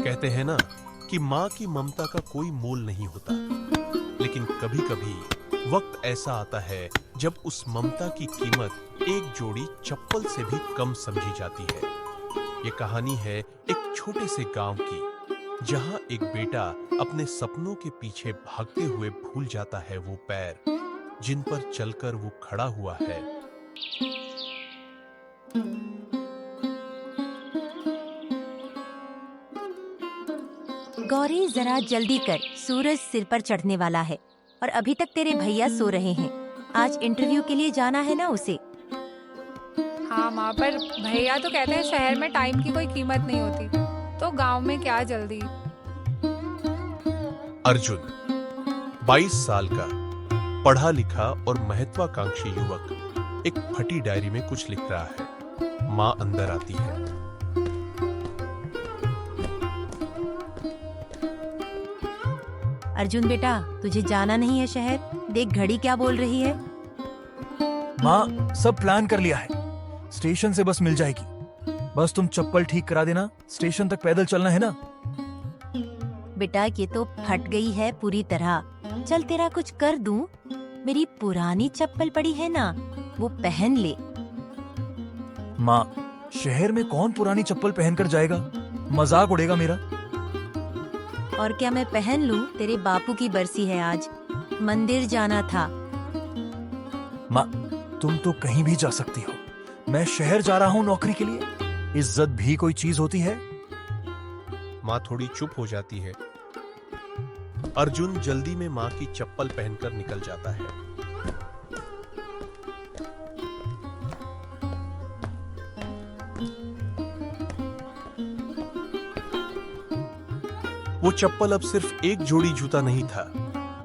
कहते हैं ना कि माँ की ममता का कोई मोल नहीं होता, लेकिन कभी-कभी वक्त ऐसा आता है जब उस ममता की कीमत एक जोड़ी चप्पल से भी कम समझी जाती है। ये कहानी है एक छोटे से गांव की, जहां एक बेटा अपने सपनों के पीछे भागते हुए भूल जाता है वो पैर जिन पर चलकर वो खड़ा हुआ है। गौरी, जरा जल्दी कर, सूरज सिर पर चढ़ने वाला है और अभी तक तेरे भैया सो रहे हैं। आज इंटरव्यू के लिए जाना है ना उसे। हाँ माँ, पर भैया तो कहते हैं शहर में टाइम की कोई कीमत नहीं होती, तो गांव में क्या जल्दी। अर्जुन 22 साल का पढ़ा लिखा और महत्वाकांक्षी युवक एक फटी डायरी में कुछ लिख रहा है। माँ अंदर आती है। अर्जुन बेटा, तुझे जाना नहीं है शहर? देख घड़ी क्या बोल रही है। माँ, सब प्लान कर लिया है। स्टेशन से बस मिल जाएगी। बस तुम चप्पल ठीक करा देना। स्टेशन तक पैदल चलना है ना। बेटा, ये तो फट गई है पूरी तरह। चल तेरा कुछ कर दूं। मेरी पुरानी चप्पल पड़ी है ना, वो पहन ले। माँ, शहर में कौन पुरानी चप्पल पहनकर जाएगा? मजाक उड़ेगा मेरा। और क्या मैं पहन लूं? तेरे बापू की बरसी है आज, मंदिर जाना था। माँ, तुम तो कहीं भी जा सकती हो। मैं शहर जा रहा हूँ नौकरी के लिए। इज्जत भी कोई चीज होती है। माँ थोड़ी चुप हो जाती है। अर्जुन जल्दी में माँ की चप्पल पहनकर निकल जाता है। वो चप्पल अब सिर्फ एक जोड़ी जूता नहीं था।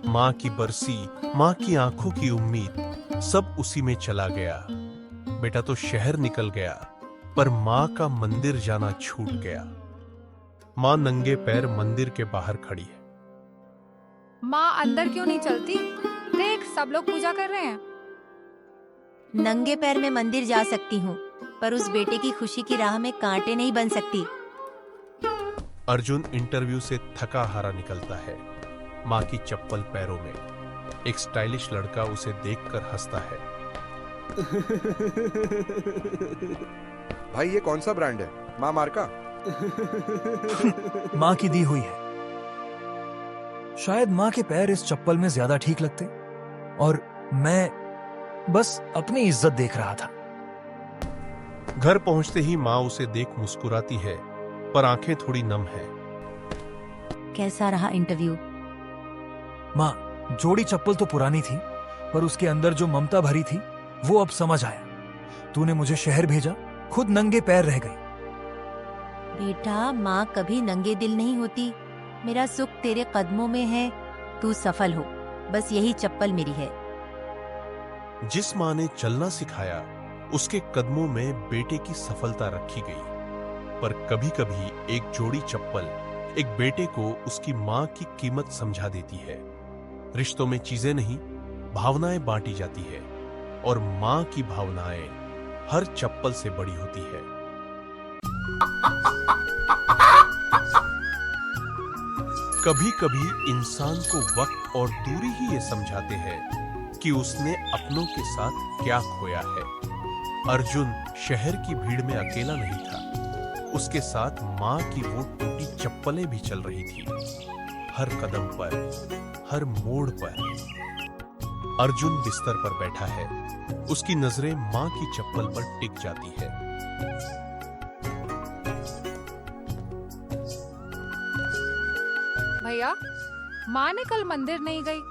माँ की बरसी, माँ की आंखों की उम्मीद, सब उसी में चला गया। बेटा तो शहर निकल गया, पर माँ का मंदिर जाना छूट गया। माँ नंगे पैर मंदिर के बाहर खड़ी है। माँ अंदर क्यों नहीं चलती? देख, सब लोग पूजा कर रहे हैं। नंगे पैर में मंदिर जा सकती हूँ, पर उस बेटे की खुशी की राह में कांटे नहीं बन सकती। अर्जुन इंटरव्यू से थका हारा निकलता है। माँ की चप्पल पैरों में। एक स्टाइलिश लड़का उसे देखकर हंसता है। भाई, ये कौन सा ब्रांड है? माँ मार्का? माँ की दी हुई है। शायद माँ के पैर इस चप्पल में ज्यादा ठीक लगते, और मैं बस अपनी इज्जत देख रहा था। घर पहुंचते ही माँ उसे देख मुस्कुराती है, पर आंखें थोड़ी नम है। कैसा रहा इंटरव्यू? माँ, जोड़ी चप्पल तो पुरानी थी, पर उसके अंदर जो ममता भरी थी वो अब समझ आया। तूने मुझे शहर भेजा, खुद नंगे पैर रह गई। बेटा, माँ कभी नंगे दिल नहीं होती। मेरा सुख तेरे कदमों में है। तू सफल हो, बस यही चप्पल मेरी है। जिस माँ ने चलना सिखाया, उसके कदमों में बेटे की सफलता रखी गई। पर कभी-कभी एक जोड़ी चप्पल एक बेटे को उसकी माँ की कीमत समझा देती है। रिश्तों में चीजें नहीं, भावनाएं बांटी जाती है, और माँ की भावनाएं हर चप्पल से बड़ी होती है। कभी-कभी इंसान को वक्त और दूरी ही ये समझाते हैं कि उसने अपनों के साथ क्या खोया है। अर्जुन शहर की भीड़ में अकेला नहीं था। उसके साथ माँ की वो टूटी चप्पलें भी चल रही थी। हर कदम पर, हर मोड़ पर। अर्जुन बिस्तर पर बैठा है। उसकी नजरें माँ की चप्पल पर टिक जाती है। भैया, माँ ने कल मंदिर नहीं गई,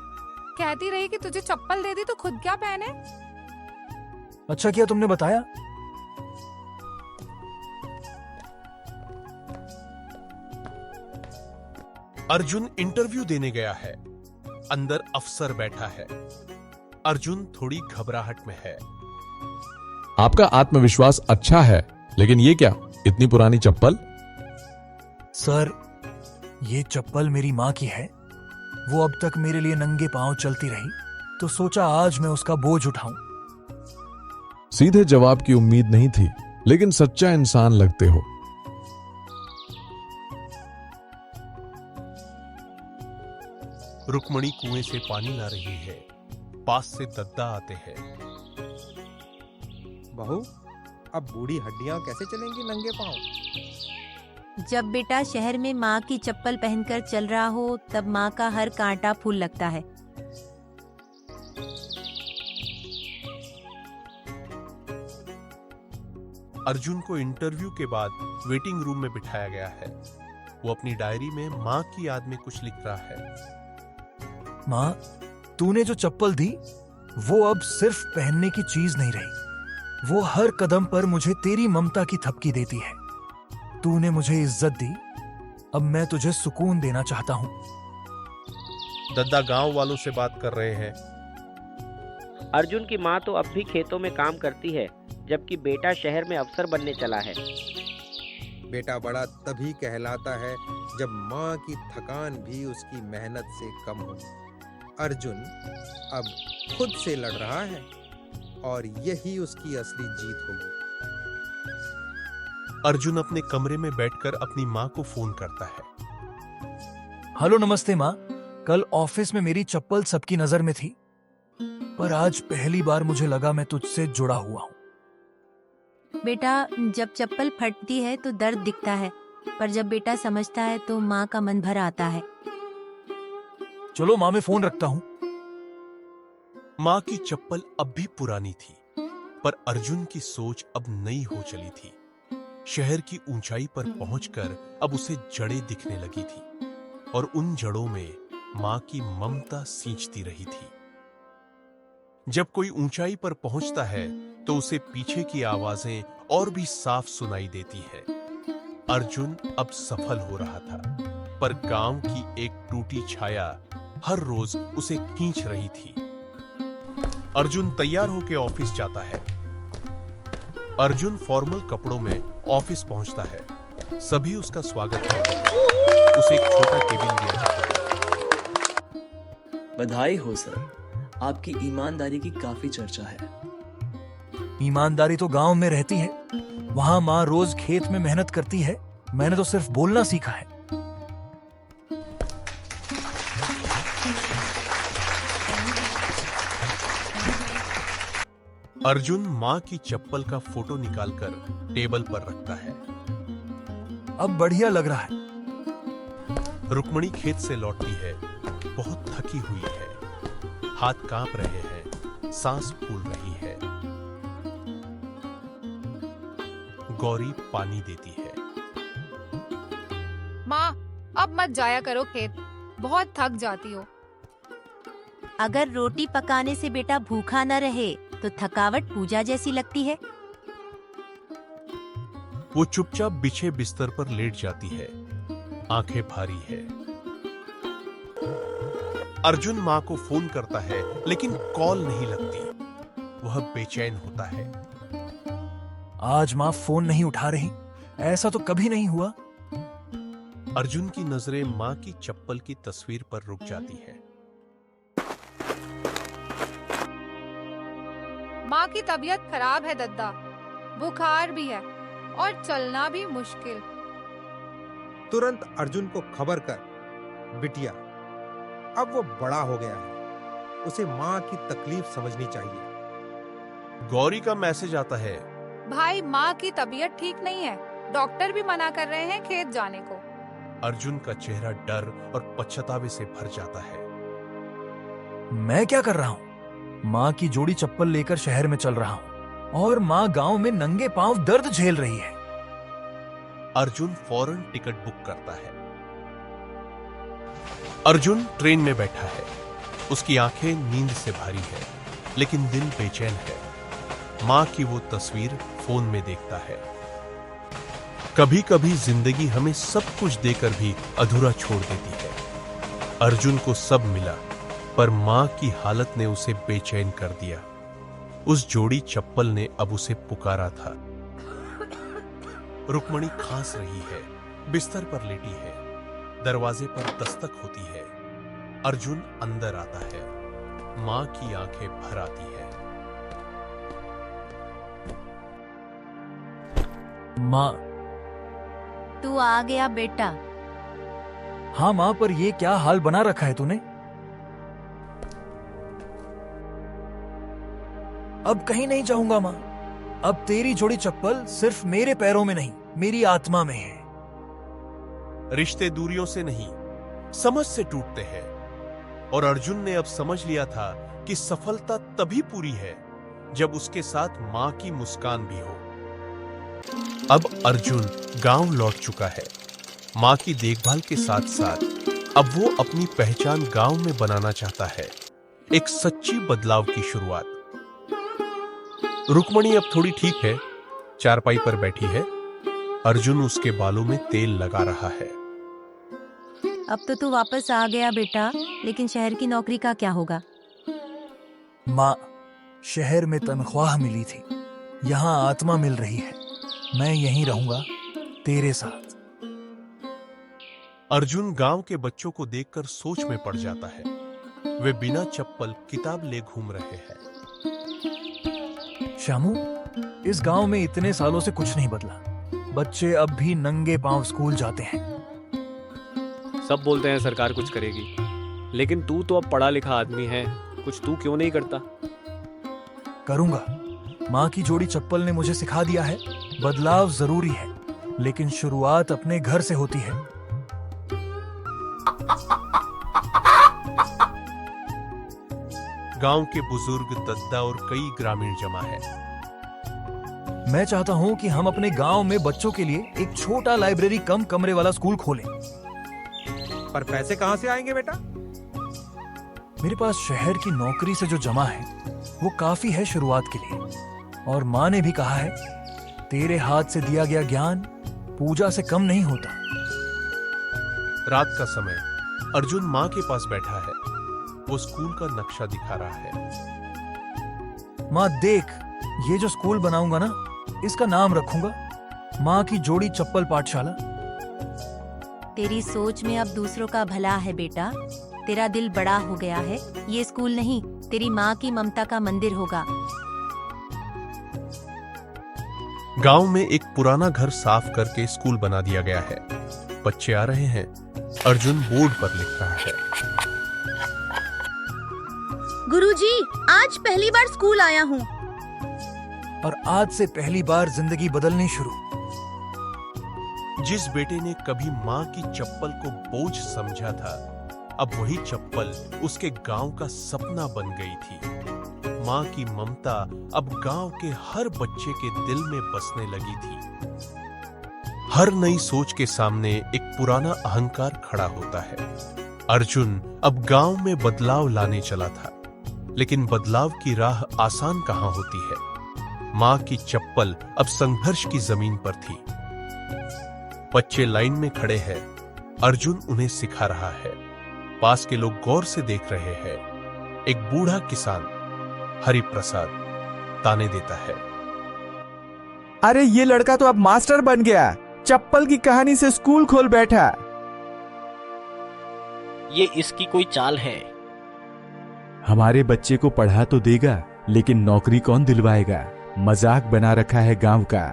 कहती रही कि तुझे चप्पल दे दी तो खुद क्या पहने। अच्छा किया तुमने बताया। अर्जुन इंटरव्यू देने गया है। अंदर अफसर बैठा है। अर्जुन थोड़ी घबराहट में है। आपका आत्मविश्वास अच्छा है, लेकिन ये क्या, इतनी पुरानी चप्पल? सर, ये चप्पल मेरी माँ की है। वो अब तक मेरे लिए नंगे पांव चलती रही, तो सोचा आज मैं उसका बोझ उठाऊं। सीधे जवाब की उम्मीद नहीं थी, लेकिन सच्चा इंसान लगते हो। रुक्मणी कुएं से पानी ला रही है। पास से दद्दा आते हैं। बहू, अब बूढ़ी हड्डियां कैसे चलेंगी नंगे पांव? जब बेटा शहर में माँ की चप्पल पहनकर चल रहा हो तब माँ का हर कांटा फूल लगता है। अर्जुन को इंटरव्यू के बाद वेटिंग रूम में बिठाया गया है। वो अपनी डायरी में माँ की याद में कुछ लिख रहा है। माँ, तूने जो चप्पल दी वो अब सिर्फ पहनने की चीज नहीं रही, वो हर कदम पर मुझे तेरी ममता की थपकी देती है। तूने मुझे इज्जत दी, अब मैं तुझे सुकून देना चाहता हूँ। दद्दा गांव वालों से बात कर रहे हैं। अर्जुन की माँ तो अब भी खेतों में काम करती है, जबकि बेटा शहर में अफसर बनने चला है। बेटा बड़ा तभी कहलाता है जब माँ की थकान भी उसकी मेहनत से कम हो। अर्जुन अब खुद से लड़ रहा है और यही उसकी असली जीत होगी। अर्जुन अपने कमरे में बैठकर अपनी माँ को फोन करता है। हेलो, नमस्ते माँ। कल ऑफिस में मेरी चप्पल सबकी नजर में थी, पर आज पहली बार मुझे लगा मैं तुझसे जुड़ा हुआ हूँ। बेटा, जब चप्पल फटती है तो दर्द दिखता है, पर जब बेटा समझता है तो माँ का मन भर आता है। चलो माँ, मैं फोन रखता हूँ। माँ की चप्पल अब भी पुरानी थी, पर अर्जुन की सोच अब नई हो चली थी। शहर की ऊंचाई पर पहुंचकर अब उसे जड़ें दिखने लगी थी और उन जड़ों में माँ की ममता सींचती रही थी। जब कोई ऊंचाई पर पहुंचता है तो उसे पीछे की आवाजें और भी साफ सुनाई देती है। अर्जुन अब सफल हो रहा था, पर गांव की एक टूटी छाया हर रोज उसे खींच रही थी। अर्जुन तैयार होकर ऑफिस जाता है। अर्जुन फॉर्मल कपड़ों में ऑफिस पहुंचता है। सभी उसका स्वागत करते हैं। उसे एक छोटा केबिन दिया जाता है। बधाई हो सर, आपकी ईमानदारी की काफी चर्चा है। ईमानदारी तो गांव में रहती है, वहां माँ रोज खेत में मेहनत करती है। मैंने तो सिर्फ बोलना सीखा है। अर्जुन माँ की चप्पल का फोटो निकालकर टेबल पर रखता है। अब बढ़िया लग रहा है। रुक्मणी खेत से लौटती है। बहुत थकी हुई है, हाथ कांप रहे हैं, सांस फूल रही है। गौरी पानी देती है। माँ, अब मत जाया करो खेत, बहुत थक जाती हो। अगर रोटी पकाने से बेटा भूखा न रहे तो थकावट पूजा जैसी लगती है। वो चुपचाप बिछे बिस्तर पर लेट जाती है। आंखें भारी है। अर्जुन माँ को फोन करता है, लेकिन कॉल नहीं लगती। वह बेचैन होता है। आज माँ फोन नहीं उठा रही, ऐसा तो कभी नहीं हुआ। अर्जुन की नजरें माँ की चप्पल की तस्वीर पर रुक जाती है। माँ की तबीयत खराब है दद्दा, बुखार भी है और चलना भी मुश्किल। तुरंत अर्जुन को खबर कर, बिटिया अब वो बड़ा हो गया है, उसे माँ की तकलीफ समझनी चाहिए। गौरी का मैसेज आता है। भाई, माँ की तबीयत ठीक नहीं है, डॉक्टर भी मना कर रहे हैं खेत जाने को। अर्जुन का चेहरा डर और पछतावे से भर जाता है। मैं क्या कर रहा हूँ? माँ की जोड़ी चप्पल लेकर शहर में चल रहा हूँ और माँ गांव में नंगे पांव दर्द झेल रही है। अर्जुन फौरन टिकट बुक करता है। अर्जुन ट्रेन में बैठा है। उसकी आंखें नींद से भारी है, लेकिन दिल बेचैन है। माँ की वो तस्वीर फोन में देखता है। कभी कभी जिंदगी हमें सब कुछ देकर भी अधूरा छोड़ देती है। अर्जुन को सब मिला, पर माँ की हालत ने उसे बेचैन कर दिया। उस जोड़ी चप्पल ने अब उसे पुकारा था। रुक्मणी खांस रही है, बिस्तर पर लेटी है। दरवाजे पर दस्तक होती है। अर्जुन अंदर आता है। माँ की आंखें भर आती है। माँ, तू आ गया बेटा। हाँ माँ, पर ये क्या हाल बना रखा है तूने? अब कहीं नहीं जाऊंगा माँ। अब तेरी जोड़ी चप्पल सिर्फ मेरे पैरों में नहीं, मेरी आत्मा में है। रिश्ते दूरियों से नहीं, समझ से टूटते हैं। और अर्जुन ने अब समझ लिया था कि सफलता तभी पूरी है जब उसके साथ मां की मुस्कान भी हो। अब अर्जुन गांव लौट चुका है। मां की देखभाल के साथ साथ अब वो अपनी पहचान गांव में बनाना चाहता है। एक सच्ची बदलाव की शुरुआत। रुक्मणी अब थोड़ी ठीक है, चारपाई पर बैठी है। अर्जुन उसके बालों में तेल लगा रहा है। अब तो तू वापस आ गया बेटा, लेकिन शहर की नौकरी का क्या होगा? माँ, शहर में तनख्वाह मिली थी, यहाँ आत्मा मिल रही है। मैं यहीं रहूंगा तेरे साथ। अर्जुन गांव के बच्चों को देखकर सोच में पड़ जाता है। वे बिना चप्पल किताब ले घूम रहे हैं। श्यामू, इस गांव में इतने सालों से कुछ नहीं बदला। बच्चे अब भी नंगे पांव स्कूल जाते हैं। सब बोलते हैं सरकार कुछ करेगी, लेकिन तू तो अब पढ़ा लिखा आदमी है, कुछ तू क्यों नहीं करता? करूंगा। माँ की जोड़ी चप्पल ने मुझे सिखा दिया है, बदलाव जरूरी है, लेकिन शुरुआत अपने घर से होती है। गांव के बुजुर्ग, दद्दा और कई ग्रामीण जमा है। मैं चाहता हूं कि हम अपने गांव में बच्चों के लिए एक छोटा लाइब्रेरी कम कमरे वाला स्कूल खोलें। पर पैसे कहां से आएंगे बेटा? मेरे पास शहर की नौकरी से जो जमा है वो काफी है शुरुआत के लिए। और माँ ने भी कहा है, तेरे हाथ से दिया गया ज्ञान पूजा से कम नहीं होता। रात का समय, अर्जुन मां के पास बैठा है। वो स्कूल का नक्शा दिखा रहा है। माँ देख, ये जो स्कूल बनाऊंगा ना, इसका नाम रखूंगा माँ की जोड़ी चप्पल पाठशाला। तेरी सोच में अब दूसरों का भला है बेटा। तेरा दिल बड़ा हो गया है। ये स्कूल नहीं, तेरी माँ की ममता का मंदिर होगा। गांव में एक पुराना घर साफ करके स्कूल बना दिया गया है। बच्चे आ रहे हैं। अर्जुन बोर्ड पर लिख रहा है। गुरुजी, आज पहली बार स्कूल आया हूँ। और आज से पहली बार जिंदगी बदलनी शुरू। जिस बेटे ने कभी मां की चप्पल को बोझ समझा था, अब वही चप्पल उसके गांव का सपना बन गई थी। मां की ममता अब गांव के हर बच्चे के दिल में बसने लगी थी। हर नई सोच के सामने एक पुराना अहंकार खड़ा होता है। अर्जुन अब गांव में बदलाव लाने चला था, लेकिन बदलाव की राह आसान कहां होती है। मां की चप्पल अब संघर्ष की जमीन पर थी। बच्चे लाइन में खड़े हैं। अर्जुन उन्हें सिखा रहा है। पास के लोग गौर से देख रहे हैं। एक बूढ़ा किसान, हरिप्रसाद, ताने देता है। अरे ये लड़का तो अब मास्टर बन गया, चप्पल की कहानी से स्कूल खोल बैठा। ये इसकी कोई चाल है। हमारे बच्चे को पढ़ा तो देगा, लेकिन नौकरी कौन दिलवाएगा? मजाक बना रखा है गांव का।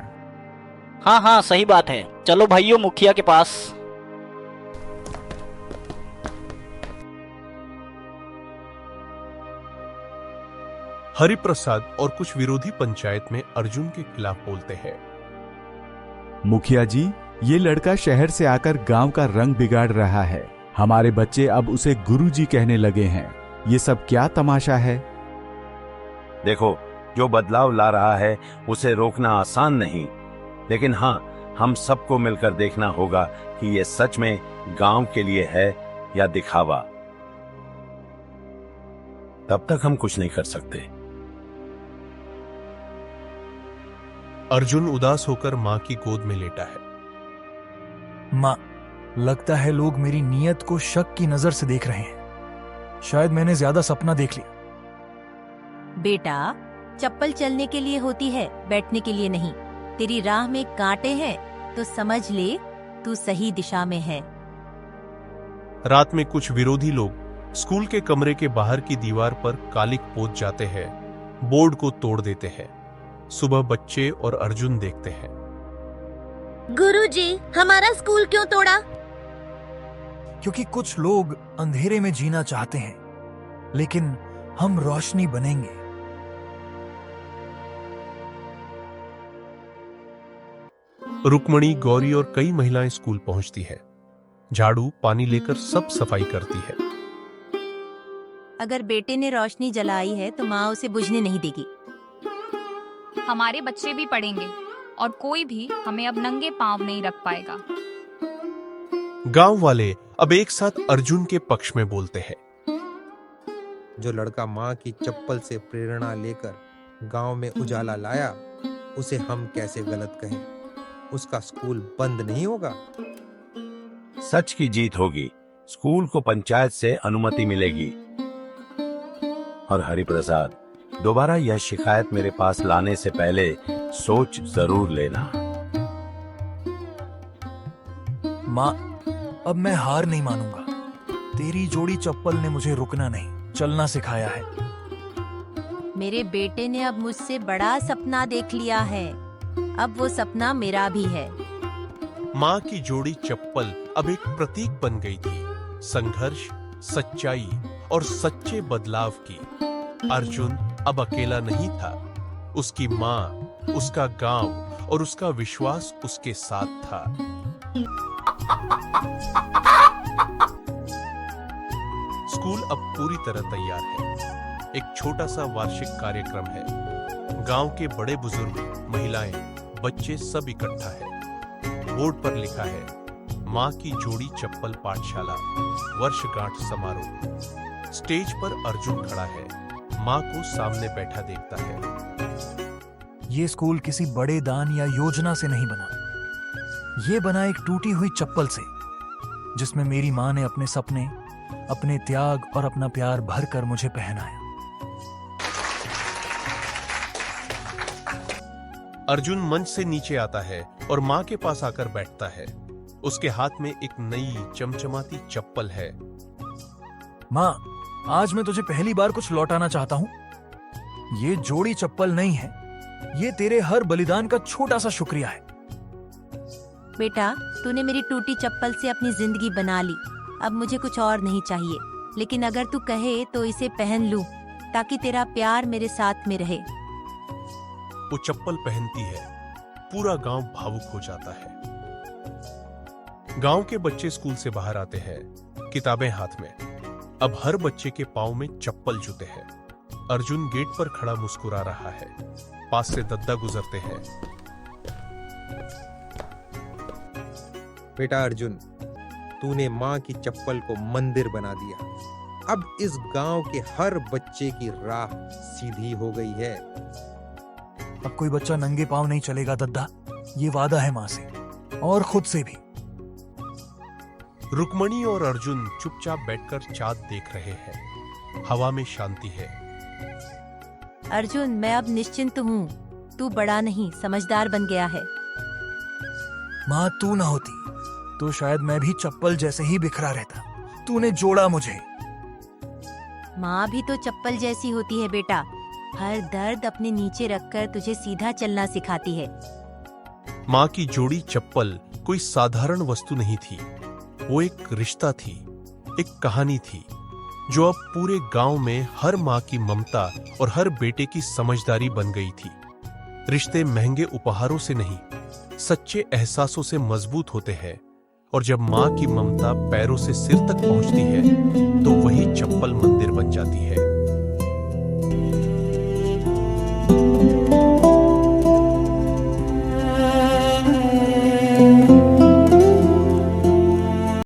हाँ हाँ, सही बात है। चलो भाइयों, मुखिया के पास। हरिप्रसाद और कुछ विरोधी पंचायत में अर्जुन के खिलाफ बोलते हैं। मुखिया जी, ये लड़का शहर से आकर गांव का रंग बिगाड़ रहा है। हमारे बच्चे अब उसे गुरुजी कहने लगे हैं। ये सब क्या तमाशा है? देखो, जो बदलाव ला रहा है उसे रोकना आसान नहीं, लेकिन हाँ, हम सबको मिलकर देखना होगा कि ये सच में गांव के लिए है या दिखावा। तब तक हम कुछ नहीं कर सकते। अर्जुन उदास होकर मां की गोद में लेटा है। माँ, लगता है लोग मेरी नीयत को शक की नजर से देख रहे हैं। शायद मैंने ज्यादा सपना देख लिया। बेटा, चप्पल चलने के लिए होती है, बैठने के लिए नहीं। तेरी राह में कांटे हैं तो समझ ले तू सही दिशा में है। रात में कुछ विरोधी लोग स्कूल के कमरे के बाहर की दीवार पर कालिक पोत जाते हैं, बोर्ड को तोड़ देते हैं। सुबह बच्चे और अर्जुन देखते हैं। गुरुजी, हमारा स्कूल क्यों तोड़ा? क्योंकि कुछ लोग अंधेरे में जीना चाहते हैं, लेकिन हम रोशनी बनेंगे। रुक्मणी, गौरी और कई महिलाएं स्कूल पहुंचती है। झाड़ू, पानी लेकर सब सफाई करती है। अगर बेटे ने रोशनी जलाई है तो माँ उसे बुझने नहीं देगी। हमारे बच्चे भी पढ़ेंगे और कोई भी हमें अब नंगे पांव नहीं रख पाएगा। गांव वाले अब एक साथ अर्जुन के पक्ष में बोलते हैं। जो लड़का माँ की चप्पल से प्रेरणा लेकर गांव में उजाला लाया, उसे हम कैसे गलत कहें। उसका स्कूल बंद नहीं होगा। सच की जीत होगी। स्कूल को पंचायत से अनुमति मिलेगी। और हरिप्रसाद, दोबारा यह शिकायत मेरे पास लाने से पहले सोच जरूर लेना। माँ, अब मैं हार नहीं मानूंगा। तेरी जोड़ी चप्पल ने मुझे रुकना नहीं, चलना सिखाया है। मेरे बेटे ने अब मुझसे बड़ा सपना देख लिया है। अब वो सपना मेरा भी है। माँ की जोड़ी चप्पल अब एक प्रतीक बन गई थी, संघर्ष, सच्चाई और सच्चे बदलाव की। अर्जुन अब अकेला नहीं था। उसकी माँ, उसका गांव और उसका विश्वास उसके साथ था। स्कूल अब पूरी तरह तैयार है। एक छोटा सा वार्षिक कार्यक्रम है। गांव के बड़े बुजुर्ग, महिलाएं, बच्चे सब इकट्ठा है। बोर्ड पर लिखा है, माँ की जोड़ी चप्पल पाठशाला वर्षगांठ समारोह। स्टेज पर अर्जुन खड़ा है, माँ को सामने बैठा देखता है। ये स्कूल किसी बड़े दान या योजना से नहीं बना। ये बना एक टूटी हुई चप्पल से, जिसमें मेरी माँ ने अपने सपने, अपने त्याग और अपना प्यार भरकर मुझे पहनाया। अर्जुन मंच से नीचे आता है और माँ के पास आकर बैठता है। उसके हाथ में एक नई चमचमाती चप्पल है। माँ, आज मैं तुझे पहली बार कुछ लौटाना चाहता हूँ। ये जोड़ी चप्पल नहीं है, ये तेरे हर बलिदान का छोटा सा शुक्रिया है। बेटा, तूने मेरी टूटी चप्पल से अपनी जिंदगी बना ली। अब मुझे कुछ और नहीं चाहिए, लेकिन अगर तू कहे तो इसे पहन लूं, ताकि तेरा प्यार मेरे साथ में रहे। वो चप्पल पहनती है। पूरा गांव भावुक हो जाता है। गांव के बच्चे स्कूल से बाहर आते हैं, किताबें हाथ में। अब हर बच्चे के पांव में चप्पल जूते हैं। अर्जुन गेट पर खड़ा मुस्कुरा रहा है। पास से दद्दा गुजरते हैं। बेटा अर्जुन, तूने माँ की चप्पल को मंदिर बना दिया। अब इस गांव के हर बच्चे की राह सीधी हो गई है। अब कोई बच्चा नंगे पांव नहीं चलेगा दद्दा। ये वादा है माँ से और खुद से भी। रुक्मणी और अर्जुन चुपचाप बैठकर चाँद देख रहे हैं। हवा में शांति है। अर्जुन, मैं अब निश्चिंत हूँ। तू बड़ा नहीं, समझदार बन गया है। माँ, तू ना होती तो शायद मैं भी चप्पल जैसे ही बिखरा रहता। तूने जोड़ा मुझे। माँ भी तो चप्पल जैसी होती है बेटा। हर दर्द अपने नीचे रखकर तुझे सीधा चलना सिखाती है। माँ की जोड़ी चप्पल कोई साधारण वस्तु नहीं थी। वो एक रिश्ता थी, एक कहानी थी, जो अब पूरे गांव में हर माँ की ममता और हर बेटे की समझदारी बन गई थी। रिश्ते महंगे उपहारों से नहीं, सच्चे एहसासों से मजबूत होते हैं। और जब माँ की ममता पैरों से सिर तक पहुंचती है, तो वही चप्पल मंदिर बन जाती है।